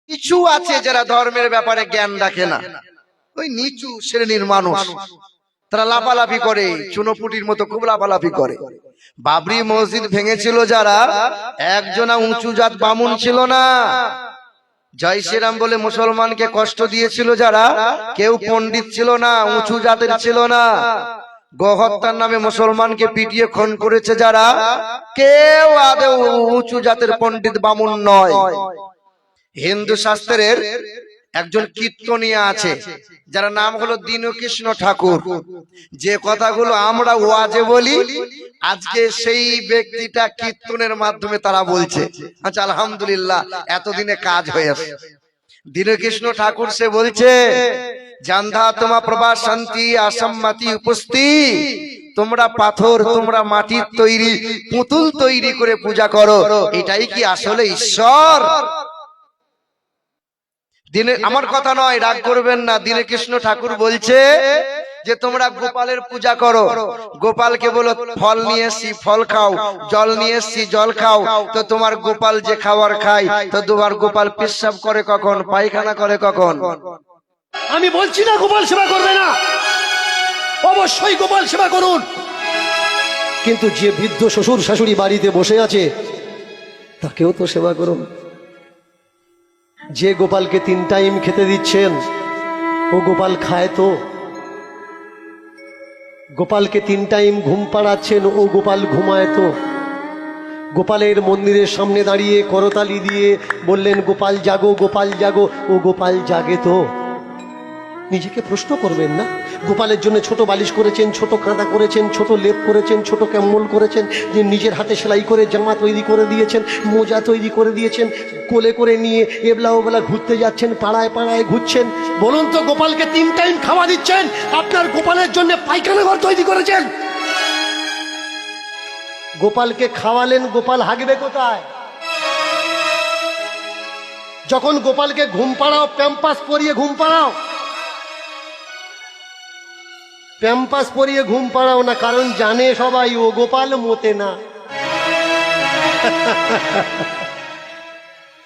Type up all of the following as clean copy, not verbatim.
কিছু আছে যারা ধর্মের ব্যাপারে জ্ঞান রাখে না, ওই নিচু শ্রেণীর মানুষ, তারা লাফালাফি করে, চুনোপুটির মতো খুব লাফালাফি করে। বাবরি মসজিদ ভেঙেছিল যারা, একজনা উঁচু জাত বামুন ছিল না। জয় শ্রীরাম বলে মুসলমানকে কষ্ট দিয়েছিল যারা, কেউ পণ্ডিত ছিল না, উঁচু জাতের ছিল না। গোহত্যার নামে মুসলমানকে পিটিয়ে খুন করেছে যারা, কেউ আদৌ উঁচু জাতের পণ্ডিত বামুন নয়। হিন্দু শাস্ত্রের একজন কীর্তনিয়া আছে, যার নাম হলো দীনকৃষ্ণ ঠাকুর। যে কথাগুলো আমরা ওয়াজে বলি, আজকে সেই ব্যক্তিটা কীর্তনের মাধ্যমে তারা বলছে। আচ্ছা, আলহামদুলিল্লাহ, এতদিনে কাজ হয়েছে। দীনকৃষ্ণ ঠাকুর সে বলছে, জান্ধা তোমা প্রভা শান্তি আসাম্মাতি উপস্থি, তোমরা পাথর, তোমরা মাটির তৈরি পুতুল তৈরি করে পূজা করো, এটাই কি আসলে ঈশ্বর? আমার কথা নয়, রাগ করবেন না। দীনকৃষ্ণ ঠাকুর বলছে যে তোমরা গোপালের পূজা করো, গোপালকে বলো ফল নিয়ে এসছি ফল খাও, জল নিয়ে এসছি জল খাও। তো তোমার গোপাল যে খাবার খায়, তো তোমার গোপাল পেশাব করে কখন, পায়খানা করে কখন? আমি বলছি না গোপাল সেবা করবে না, অবশ্যই গোপাল সেবা করুন, কিন্তু যে বৃদ্ধ শ্বশুর শাশুড়ি বাড়িতে বসে আছে তাকেও তো সেবা করুন। যে গোপালকে 3 টাইম খেতে দিচ্ছেন, ও গোপাল খায় তো? গোপালকে 3 টাইম ঘুম পাড়াচ্ছেন, ও গোপাল ঘুমায় তো? গোপালের মন্দিরের সামনে দাঁড়িয়ে করতালি দিয়ে বললেন গোপাল জাগো, গোপাল জাগো, ও গোপাল জাগে তো? নিজেকে প্রশ্ন করবেন না? গোপালের জন্য ছোট বালিশ করেছেন, ছোট কাঁদা করেছেন, ছোট লেপ করেছেন, ছোট কম্বল করেছেন, যে নিজের হাতে সেলাই করে জামা তৈরি করে দিয়েছেন, মোজা তৈরি করে দিয়েছেন, কোলে করে নিয়ে এবলা ওবেলা ঘুরতে যাচ্ছেন, পাড়ায় পাড়ায় ঘুরছেন। বলুন তো, গোপালকে 3 টাইম খাওয়া দিচ্ছেন, আপনার গোপালের জন্য পায়খানা ঘর তৈরি করেছেন। গোপালকে খাওয়ালেন, গোপাল হাগবে কোথায়? যখন গোপালকে ঘুম পাড়াও, প্যাম্পাস পরিয়ে ঘুম পাড়াও, প্যাম্পাস পরিয়ে ঘুম পাড়াও না, কারণ জানে সবাই ও গোপাল মোতে না।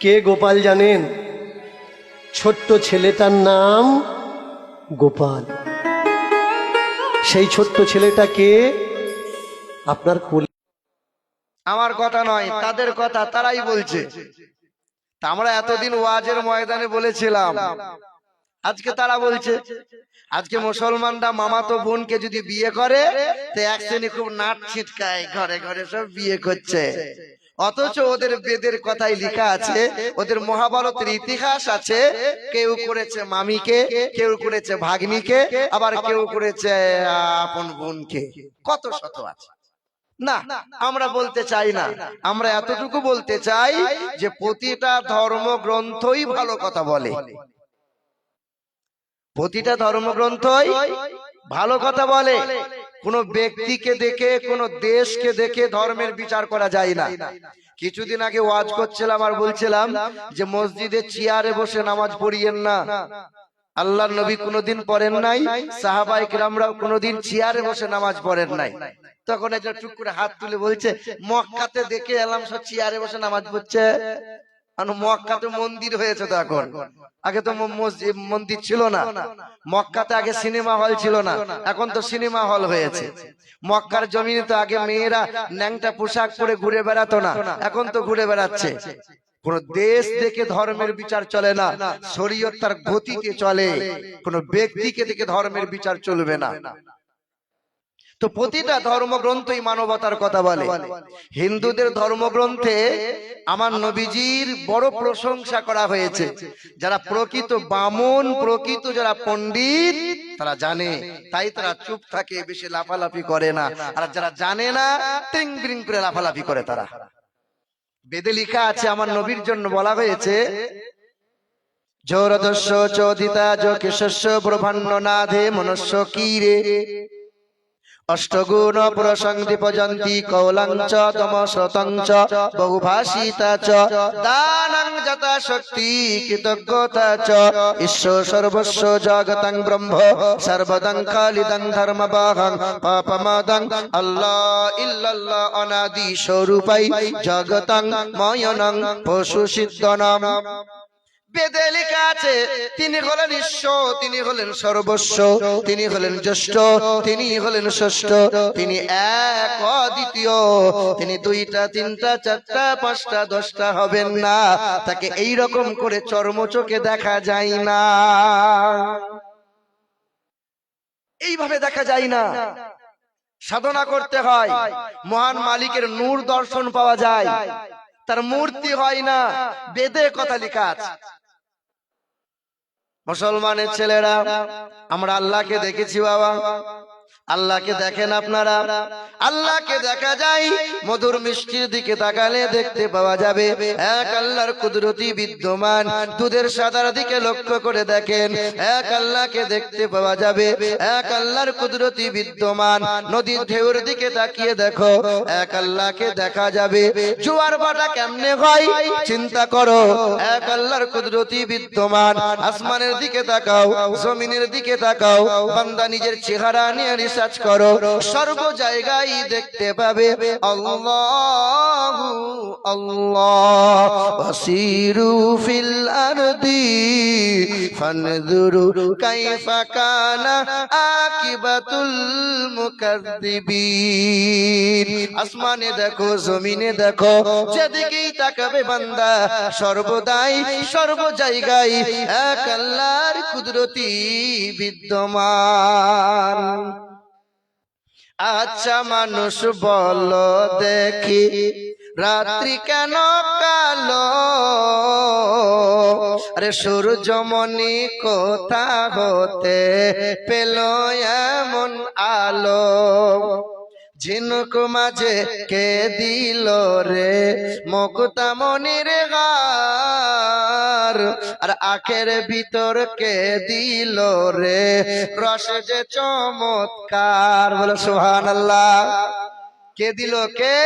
কে গোপাল জানেন? ছোট্ট ছেলেটার নাম গোপাল। সেই ছোট্ট ছেলেটা কে? আপনার কোলে। আমার কথা নয়, তাদের কথা, তারাই বলছে। তা আমরা এতদিন ওয়াজের ময়দানে বলেছিলাম, আজকে তারা বলছে। আজকে মুসলমানরা মামাতো বোনকে যদি বিয়ে করে, তো এক শ্রেণী খুব নাট ছিটকায়, ঘরে ঘরে সব বিয়ে করছে। অথচ ওদের বেদের কথাই লেখা আছে, ওদের মহাভারতের ইতিহাস আছে, কেউ করেছে মামিকে, কেউ করেছে ভাগ্নিকে, আবার কেউ করেছে আপন বোনকে। কত শত আছে। না, আমরা বলতে চাই না, আমরা এতটুকু বলতে চাই যে প্রতিটা ধর্মগ্রন্থই ভালো কথা বলে, প্রতিটা ধর্মগ্রন্থই ভালো কথা বলে। কোন ব্যক্তিকে দেখে, কোন দেশকে দেখে ধর্মের বিচার করা যায় না। কিছুদিন আগে ওয়াজ করছিলাম আর বলছিলাম যে মসজিদে চেয়ারে বসে নামাজ পড়িয়েন না। আল্লাহর নবী কোনোদিন পড়েন নাই, সাহাবায়ে কেরামরাও কোনোদিন চেয়ারে বসে নামাজ পড়েন নাই। তখন একজন টুক করে হাত তুলে বলছে, মক্কাতে দেখে এলাম সব চেয়ারে বসে নামাজ পড়ছে। মক্কাতে মন্দির হয়েছে তো এখন, আগে তো মন্দির ছিল না। মক্কাতে আগে সিনেমা হল ছিল না, এখন তো সিনেমা হল হয়েছে। মক্কার জমিনে তো আগে মেয়েরা ন্যাংটা পোশাক পরে ঘুরে বেড়াতো না, এখন তো ঘুরে বেড়াচ্ছে। কোন দেশ দেখে ধর্মের বিচার চলে না, শরীয়ত তার গতিতে চলে। কোন ব্যক্তিকে দেখে ধর্মের বিচার চলবে না। তো প্রতিটা ধর্মগ্রন্থই মানবতার কথা বলে। হিন্দুদের ধর্মগ্রন্থে আমার নবীজির বড় প্রশংসা করা হয়েছে। যারা প্রকৃত বামন, প্রকৃত যারা পণ্ডিত, তারা জানে, তাই তারা চুপ থাকে, বেশি লাফালাফি করে না। আর যারা জানে না, টিং বিং করে লাফালাফি করে। তারা বেদে লেখা আছে, আমার নবীর জন্য বলা হয়েছে, জোরদস্য চোদিতা যোগেশস্য ব্রহ্মাণ্ড নাধে মনুষ্য কীরে অষ্টগুণ প্রসংদীপজন্তি কৌলঞ্চ তমসতঞ্চ বহুভাষিতা চ দানং যথা শক্তি কৃতজ্ঞতা চ ঈশ্বর সর্বস্ব জগতং ব্রহ্ম সর্বদং খালিদং ধর্মবাহং পাপমাদং আল্লাহ ইল্লাল্লাহ অনাদি স্বরূপাই জগতং ময়নং পশু সিদ্ধনম। বেদে লেখা আছে তিনি হলেন ঈশ্বর, তিনি হলেন সর্বস্ব, তিনি হলেন জ্যেষ্ঠ, তিনি হলেন ষষ্ঠ, তিনি এক অদ্বিতীয়, তিনি দুইটা তিনটা চারটা পাঁচটা দশটা হবেন না, তাকে এই রকম করে চর্মচোখে দেখা যায় না, এইভাবে দেখা যায় না, সাধনা করতে হয়, মহান মালিকের নূর দর্শন পাওয়া যায়, তার মূর্তি হয় না, বেদে কথা লেখা আছে। মুসলমানের ছেলেরা আমরা আল্লাহকে দেখেছি বাবা, আল্লাহকে দেখেন আপনারা? আল্লাহকে দেখা যায় মধুর মিষ্টির দিকে তাকালে দেখতে পাওয়া যাবে এক আল্লাহর কুদরতি বিদ্যমান। দুধের সাদার দিকে লক্ষ্য করে দেখেন এক আল্লাহকে দেখতে পাওয়া যাবে, এক আল্লাহর কুদরতি বিদ্যমান। নদীর ঢেউর দিকে তাকিয়ে দেখো এক আল্লাহকে দেখা যাবে। জোয়ার ভাটা কেমনে হয় চিন্তা করো, এক আল্লাহর কুদরতি বিদ্যমান। আসমানের দিকে তাকাও, জমিনের দিকে তাকাও, বান্দা নিজের চেহারা নিয়ে রিসার্চ করো, সর্ব জায়গায় দেখতে পাবে আল্লাহু আল্লাহ। ওয়াসিরু ফিল আরদি ফানজুরু কাইফা কানা আকিবাতুল মুকাজ্জিবিন। আসমানে দেখো, জমিনে দেখো, যেদিকেই তাকাবে বান্দা সর্বদাই সর্ব জায়গায় এক আল্লাহর কুদরতি বিদ্যমান। আচ্ছা মানুষ বলো দেখি রাত্রি কেন কালো? আরে সূর্যমণি কোথা হতে পেল এমন আলো? ঝিনুক মাঝে কে দিল রে মুক্তামণির গার? আর আখের ভিতর কে দিল রে রস যে চমৎকার? বলো সুবহানাল্লাহ। কে দিল? কে?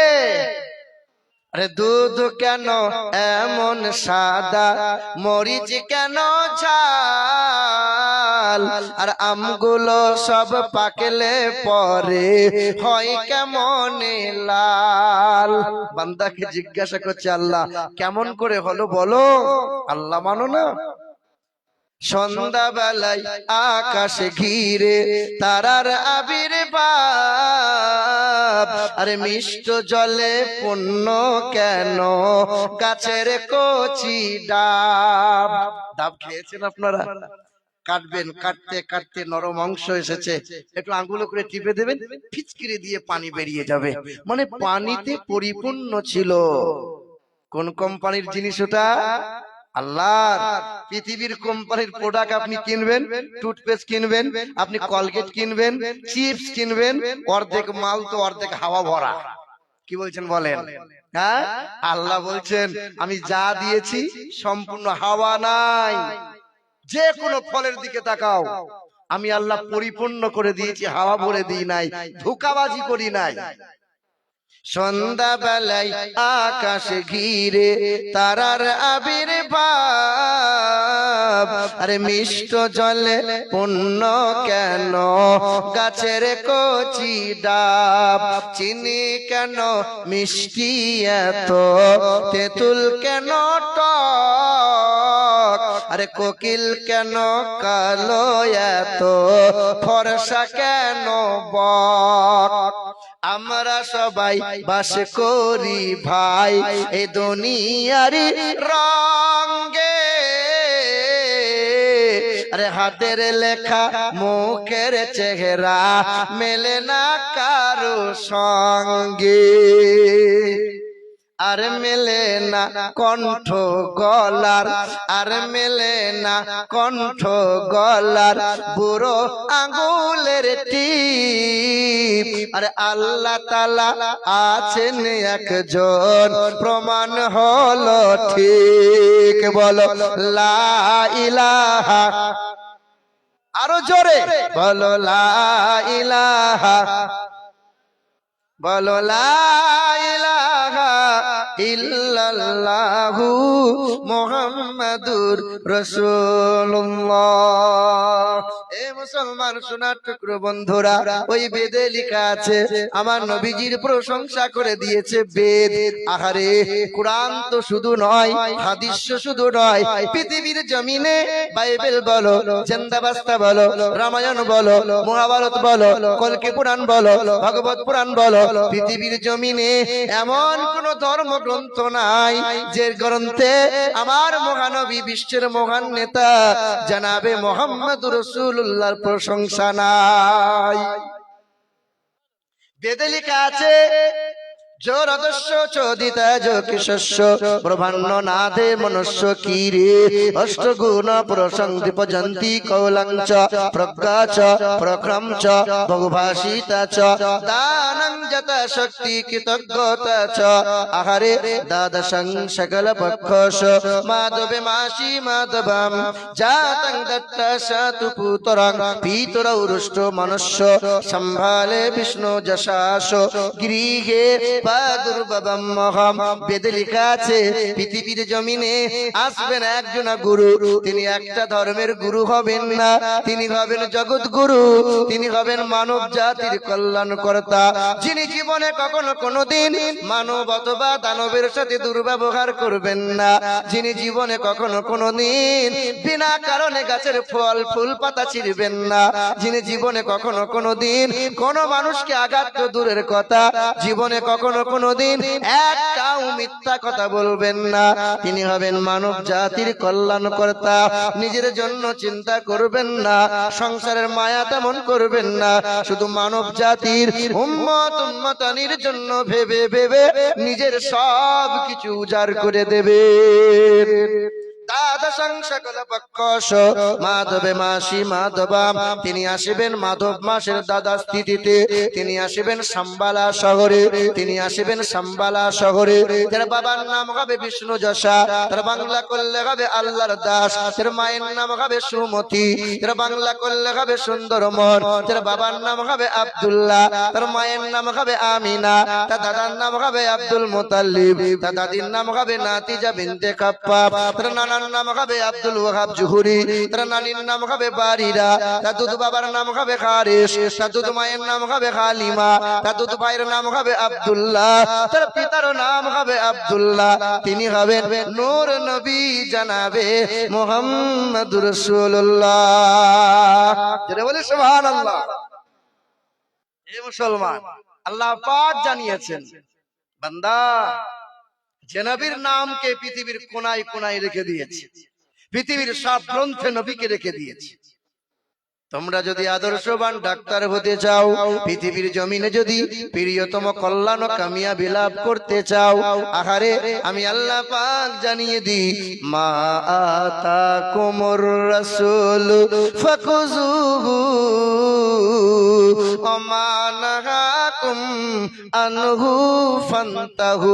আরে দুধ কেন এমন সাদা, মরিচ কেন ঝাল? আর আমগুলো সব পাকলে পরে হয় কেমন লাল? বান্দাকে জিজ্ঞাসা করছে আল্লাহ কেমন করে হলো বলো? আল্লাহ মানো না? সন্ধ্যাবেলায় আকাশ ঘিরে তারার আবির্ভাব, আরে মিষ্ট জলে পূর্ণ কেন গাছের কচি ডাব? ডাব খেয়েছেন আপনারা? কাটবেন, কাটতে কাটতে নরম অংশ এসেছে, একটু আঙ্গুলে করে টিপে দেবেন, ফিচকিরি দিয়ে পানি বেরিয়ে যাবে, মানে পানিতে পরিপূর্ণ ছিল। কোন কোম্পানির জিনিস ওটা? আল্লাহর। পৃথিবীর কোম্পানির প্রোডাক্ট আপনি কিনবেন, টুথপেস্ট কিনবেন, আপনি কলগেট কিনবেন, চিপস কিনবেন, অর্ধেক মাল তো অর্ধেক হাওয়া ভরা। কি বলছেন বলেন? হ্যাঁ, আল্লাহ বলছেন আমি যা দিয়েছি সম্পূর্ণ হাওয়া নাই। যে কোনো ফলের দিকে তাকাও, আমি আল্লাহ পরিপূর্ণ করে দিয়েছি, হাওয়া ভরে দিই নাই, ধোঁকাবাজি করি নাই। সন্ধ্যাবেলায় আকাশ ঘিরে তারার আবির্ভাব, আরে মিষ্ট জলে পূর্ণ কেন গাছের কচি ডাব? চিনি কেন মিষ্টি এত, তেঁতুল কেন টক? আরে কোকিল কেন কালো এত, ফর্সা কেন বক? আমরা সবাই বাস করি ভাই এই দুনিয়ার রঙে, আরে হাতের লেখা মুখের চেহারা মেলে না কারো সঙ্গে, আর মেলে না কণ্ঠ গলার, আর মেলে না কণ্ঠ গলার বুড়ো আঙ্গুলের টিপ। আরে আল্লাহ তাআলা আছেন একজন, প্রমাণ হলো ঠিক। বলো লা ইলাহা, আরো জোরে বলো লা ইলাহা। বলো লা ইলাহা ইল্লাল্লাহু মুহাম্মাদুর রাসূলুল্লাহ। এ মুসলমান সোনার টুকরো বন্ধুরা, ওই বেদে লেখা আছে, আমার নবীজির প্রশংসা করে দিয়েছে বেদ। আহারে, কোরআন তো শুধু নয়, হাদিস শুধু নয়, পৃথিবীর জমিনে বাইবেল বলো, জিন্দাবাস্তা বলো, রামায়ণ বলো, মহাভারত বলো, কলকি পুরাণ বলো, ভাগবত পুরাণ বলো, পৃথিবীর জমিনে এমন কোন ধর্মগ্রন্থ নাই যে গ্রন্থে আমার মহানবী, বিশ্বের মহান নেতা জনাবে মুহাম্মদুর রাসূলুল্লাহর প্রশংসা নাই। বেদে লেখা আছে, জোরদস্য চোদিতা যোগশস্য ব্রহ্মাণ্ড নাদে মনুষ্য কীরে অষ্টগুণ প্রসংদীপ জন্তি কৌলঞ্চ প্রজ্ঞাচ প্রক্রমচ বহুভাষিতাচ দানং যত শক্তি কৃতজ্ঞতাচ আহারে দ্বাদশং সকল পক্ষস মাধবে মাসি মাধবম জাতং দত্ত সাতু পুতরং পিতরৌরুষ্ট মনুষ্য সম্ভালে বিষ্ণু যশাস গৃহে বেদে লেখা আছে, পৃথিবীর জমিনে আসবেন একজন গুরু, তিনি একটা ধর্মের গুরু হবেন না, তিনি হবেন জগৎ গুরু, তিনি হবেন মানব জাতির কল্যাণকর্তা, যিনি জীবনে কখনো কোনোদিন মানব অথবা দানবের সাথে দুর্ব্যবহার করবেন না, যিনি জীবনে কখনো কোনোদিন বিনা কারণে গাছের ফল ফুল পাতা ছিঁড়বেন না, যিনি জীবনে কখনো কোনোদিন কোন মানুষকে আঘাত তো দূরের কথা, জীবনে কখনো কোনদিন একটাও মিথ্যা কথা বলবেন না, তিনি হবেন মানব জাতির কল্যাণকর্তা, নিজের জন্য চিন্তা করবেন না, সংসারের মায়া তেমন করবেন না, শুধু মানব জাতির উম্মত উম্মতানির জন্য ভেবে ভেবে নিজের সব কিছু উজাড় করে দেবে। মাধবে মাসি মাধবাম, তিনি আসিবেন মাধব মাসের দ্বাদশ তিথিতে, তিনি আসিবেন সাম্বালা শহরে, তিনি আসিবেন সাম্বালা শহরে। তার বাবার নাম হবে বিষ্ণু যশা, তার বাংলা করলে হবে আল্লাহর দাস, তার মায়ের নাম হবে সুমতি, তার বাংলা করলে হবে সুন্দরমন, তার বাবার নাম হবে আব্দুল্লাহ, তার মায়ের নাম হবে আমিনা, তার দাদার নাম হবে আব্দুল মুতাল্লিব, তার দাদির নাম হবে নাতিজা বিনতে খাপ্পাব, তার নানার নাম হবে আব্দুল ওয়াহাব জুহুরি, তার নানির নাম হবে বারিরা, তার দুধ বাবার নাম হবে হারিস, তার দুধ মায়ের নাম হবে হালিমা, তার দুধ ভাইয়ের নাম হবে আব্দুল্লাহ, তার পিতার নাম হবে আব্দুল্লাহ, তিনি হবেন নূর নবী জানাবে মুহাম্মদুর রাসূলুল্লাহ। যারা বলে সুবহানাল্লাহ। হে মুসলমান, আল্লাহ পাক জানিয়েছেন, বান্দা যে নবীর নামকে পৃথিবীর কোনায় কোনায় রেখে দিয়েছে, পৃথিবীর সব গ্রন্থে নবীকে রেখে দিয়েছে। তোমরা যদি আদর্শবান ডাক্তার হতে চাও, পৃথিবীর জমিনে যদি প্রিয়তম কল্যাণ ও কামিয়াবি লাভ করতে চাও, আহারে আমি আল্লাহ পাক জানিয়ে দিই, মা আতাকুমুর রাসূল ফাকুযুহু ওয়া মা নাহাকুম আনহু ফান্তাহু।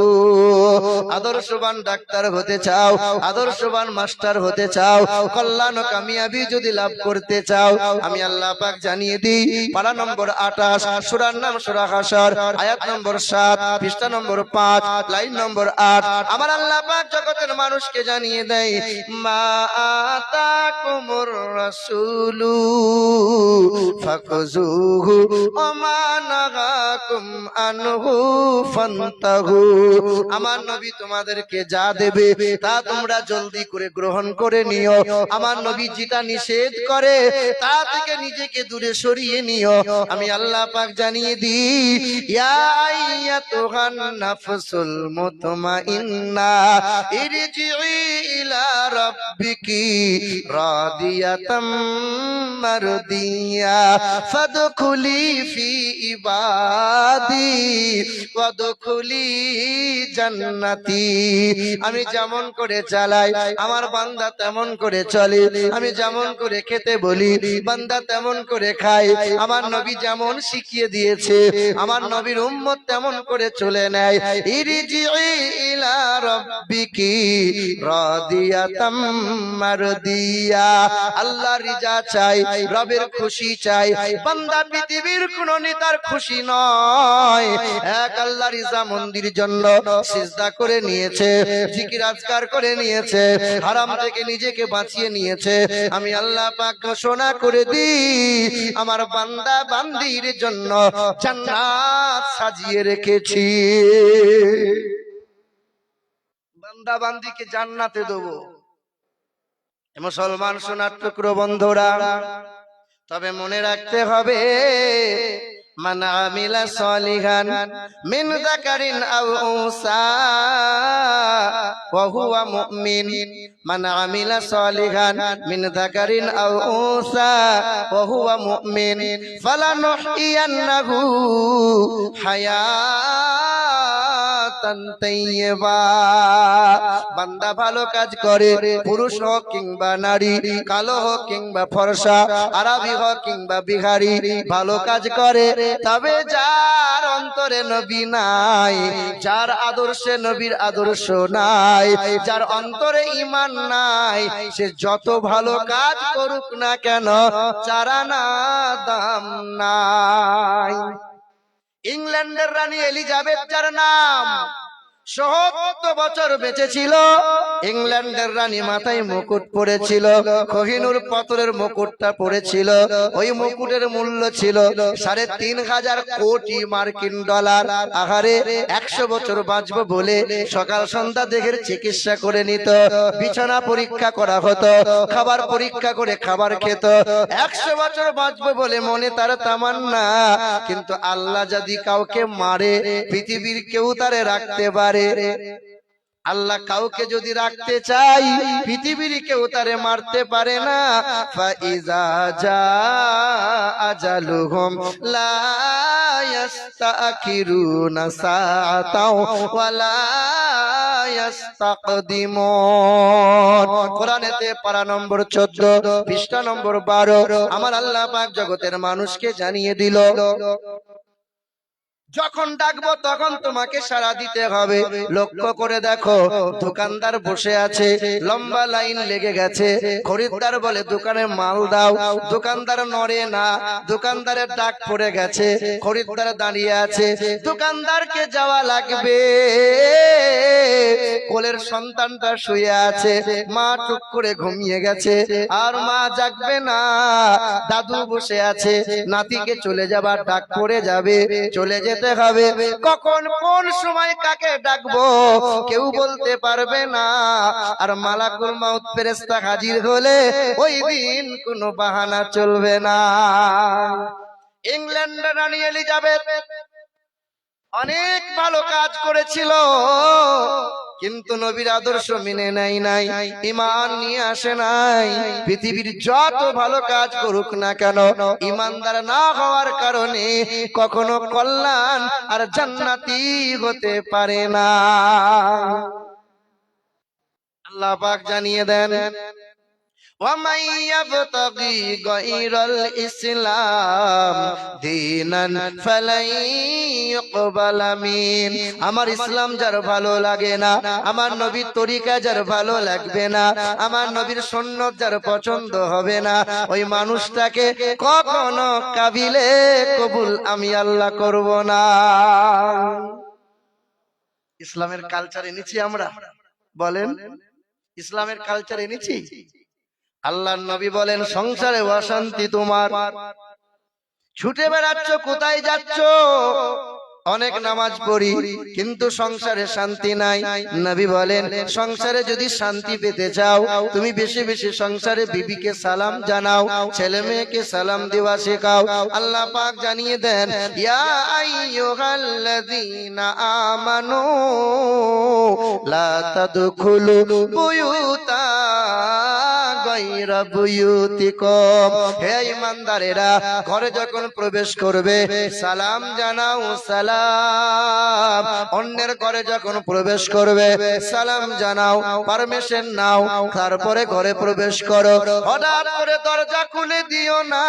আদর্শবান ডাক্তার হতে চাও, আদর্শবান মাস্টার হতে চাও, কল্যাণ ও কামিয়াবি যদি লাভ করতে চাও, আমি আল্লাহ পাক জানিয়ে দিই, পারা নম্বর 28, সূরার নাম সূরা হাসর, আয়াত নম্বর 7, পৃষ্ঠা নম্বর 5, লাইন নম্বর 8, আমার আল্লাহ পাক জগতের মানুষকে জানিয়ে দেয়, মা আতাকুমুর রাসূলু ফাকুযুহু ওয়া মা নাহাকুম আনহু ফান্তাহু। আমার নবী তোমাদেরকে যা দেবে তা তোমরা জলদি করে গ্রহণ করে নিও, আমার নবী যেটা নিষেধ করে তা থেকে নিজেকে দূরে সরিয়ে নিও। আমি আল্লাহ পাক জানিয়ে দিই, ইয়া আইয়াতুহান নাফসুল মুতমাইন্না ইরজিই ইলা রাব্বিকি রাদিয়াতাম মারদিয়া ফাদখুলি ফি ইবাদি ওয়াদখুলি জান্নাতি। আমি যেমন করে চালাই আমার বান্দা তেমন করে চলে, আমি যেমন করে খেতে বলি বান্দা তেমন করে খায়, আমার নবী যেমন শিখিয়ে দিয়েছে আমার নবীর উম্মত তেমন করে চলে নেয়। ইরজিই ইলা রাব্বিকি রাদিয়াতাম মারদিয়া, আল্লাহর রিজা চাই, রবের খুশি চাই, বান্দা পৃথিবীর কোন নেতার খুশি নয়, নয়, এক আল্লাহর ইজা মন্দির জন্য সিজদা করে নিয়েছে, জিকির আজকার করে নিয়েছে, হারাম থেকে নিজেকে বাঁচিয়ে নিয়েছে। আমি আল্লাহ পাক ঘোষণা করে দিই, আমার বান্দা বান্দির জন্য জান্নাত সাজিয়ে রেখেছি। বান্দা বান্দিকে জান্নাতে দেবো। মুসলমান সোনার টুকরো বন্ধুরা, তবে মনে রাখতে হবে, মান আমিলা সলিহান মিন যাকারিন আও উনসা ওয়া হুয়া মুমিন, মান আমিলা সলিহান মিন যাকারিন আও উনসা ওয়া হুয়া মুমিন ফালানুহইয়ান্নাহু হায়াতান তাইয়্যিবা। বান্দা ভালো কাজ করে, পুরুষ হোক কিংবা নারী, কালো হোক কিংবা ফর্সা, আরবি হোক কিংবা বিহারি, ভালো কাজ করে, তবে যার অন্তরে নবী নাই, যার আদর্শে নবীর আদর্শ নাই, যার অন্তরে ঈমান নাই, সে যত ভালো কাজ করুক না কেন চারা না দাম নাই। ইংল্যান্ডের রানী এলিজাবেথ যার নাম, ৭০ বছর বেঁচে ছিল। ইংল্যান্ডের রানী মাথায় মুকুট পরেছিল, কোহিনূর পাথরের মুকুটটা পরেছিল। ওই মুকুটের মূল্য ছিল ৩৫০০ কোটি মার্কিন ডলার। আহারে ১০০ বছর বাঁচবো বলে সকাল সন্ধ্যা দেহের চিকিৎসা করে নিত, বিছানা পরীক্ষা করা হতো, খাবার পরীক্ষা করে খাবার খেত। ১০০ বছর বাঁচবো বলে মনে তার তামান্না, কিন্তু আল্লাহ যদি কাউকে মারে, পৃথিবীর কেউ তারে রাখতে পারে। আল্লাহ কাউকে যদি রাখতে চাই, পৃথিবীর কেউ তারে মারতে পারে না। ফাইজা জা আজালুহুম লা ইস্তাখিরুনা সাআতাও ওয়া লা ইস্তাকদিমুন। কোরআনেতে পারা নম্বর 14 পৃষ্ঠা নম্বর 12 আমার আল্লাহ পাক জগতের মানুষকে জানিয়ে দিল, যখন ডাকবো তখন তোমাকে সাড়া দিতে হবে। লক্ষ্য করে দেখো, দোকানদার বসে আছে, লম্বা লাইন লেগে গেছে, খরিদ্দার বলে দোকানে মাল দাও, দোকানদার নড়ে না, দোকানদারের ডাক পড়ে গেছে, খরিদ্দার দাঁড়িয়ে আছে, দোকানদারকে যাওয়া লাগবে। কোলের সন্তানটা শুয়ে আছে, মা টুক করে ঘুমিয়ে গেছে, আর মা জাগবে না, দাদু বসে আছে, নাতিকে চলে যাবার ডাক পড়ে যাবে, চলে যেতে হবে। কখন কোন সময় কাকে ডাকবো কেউ বলতে পারবে না। আর মালাকুল মাউত ফেরেশতা হাজির হলে ওই দিন কোনো বাহানা চলবে না। ইংল্যান্ডের রানী এলিজাবেথ অনেক ভালো কাজ করেছিল, কিন্তু নবীর আদর্শ মেনে নেয় নাই, ঈমান নিয়ে আসে নাই। পৃথিবীর যত ভালো কাজ করুক না কেন, ঈমানদার না হওয়ার কারণে কখনো কল্যাণ আর জান্নাতি হতে পারে না। আল্লাহ পাক জানিয়ে দেন, وَمَن يَبْتَغِي غَيْرَ الْإِسْلَامِ دِينًا فَلَن يُقْبَلَ مِنْهُ। আমার ইসলাম যার ভালো লাগে না, আমার নবীর তরিকা যার ভালো লাগবে না, আমার নবীর সুন্নাত যার পছন্দ হবে না, ওই মানুষটাকে কখনো কাবিলে কবুল আমি আল্লাহ করব না। ইসলামের কালচার এনেছি আমরা, বলেন ইসলামের কালচার এনেছি। আল্লাহর নবী বলেন, সংসারে অশান্তি তোমার, ছুটে বেড়াচ্ছ, কোথায় যাচ্ছ? অনেক নামাজ পড়ি কিন্তু সংসারে শান্তি নাই। নবী বলেন, সংসারে যদি শান্তি পেতে চাও, তুমি বেশি বেশি সংসারে বিবিকে সালাম জানাও, ছেলে মেয়েকে সালাম দেওয়া শেখাও। আল্লাহ পাক জানিয়ে দেন, ইয়া আইয়ুহাল্লাযীনা আমানু লা তাদখুলু বুয়ুতা গায়রা বুয়ুতিকুম। হে ঈমানদারেরা, ঘরে যখন প্রবেশ করবে সালাম জানাও, সালাম। অন্যের ঘরে যখন প্রবেশ করবে সালাম জানাও, পারমিশন নাও, তারপরে ঘরে প্রবেশ করো। হঠাৎ করে দরজা খুলে দিও না।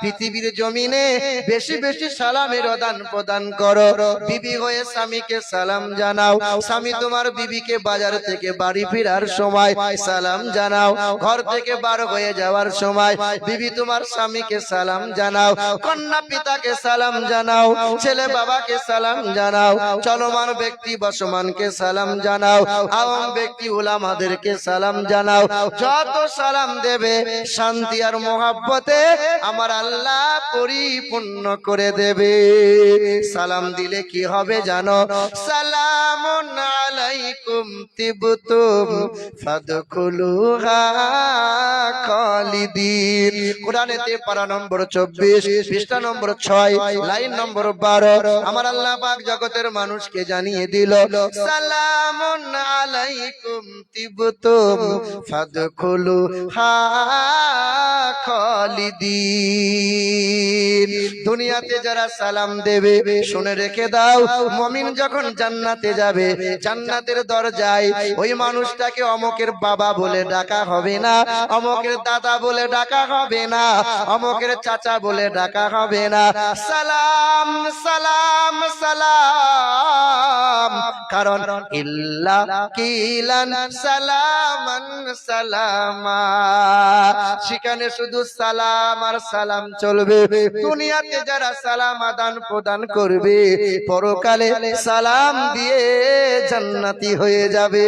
পৃথিবীর জমিনে বেশি বেশি সালামের আদান প্রদান করো। বিবি হয়ে স্বামীকে সালাম জানাও, স্বামী তোমার বিবিকে বাজার থেকে বাড়ি ফেরার সময় সালাম জানাও। ঘর থেকে বার হয়ে যাওয়ার সময় বিবি তোমার স্বামীকে সালাম জানাও, কন্যা পিতাকে সালাম জানাও, ছেলে বাবাকে সালাম জানাও, চলমান ব্যক্তি বসমানকে সালাম জানাও, আওয়াম ব্যক্তি উলামাদেরকে সালাম জানাও। যত সালাম দেবে শান্তি আর মোহাব্বতে আমার আল্লাহ পরিপূর্ণ করে দেবে। সালাম দিলে কি হবে জানো? সালামুন আলাইকুম তিবতুম ফাদখুলুহা খালিদিন। কোরআনেতে পারা নম্বর 24 পৃষ্ঠা নম্বর 6 লাইন নম্বর 12 আমার আল্লাহ পাক জগতের মানুষকে জানিয়ে দিল, সালামুন আলাইকুম তিবতুম ফাদখুলুহা খালিদিন। দুনিয়াতে যারা সালাম দেবে শুনে রেখে দাও, মুমিন যখন জান্নাতে যাবে জান্নাতের দরজায় ওই মানুষটাকে অমকের বাবা বলে ডাকা হবে না, অমকের দাদা বলে ডাকা হবে না, অমকের চাচা বলে ডাকা হবে না। সালাম সালাম সালাম, কারণ ইল্লা কিলান সালামান সালামা, সেখানে শুধু সালাম আর সালাম চলবে। দুনিয়াতে যারা সালাম আদান প্রদান করবে পরকালে সালাম দিয়ে জান্নাতি হয়ে যাবে।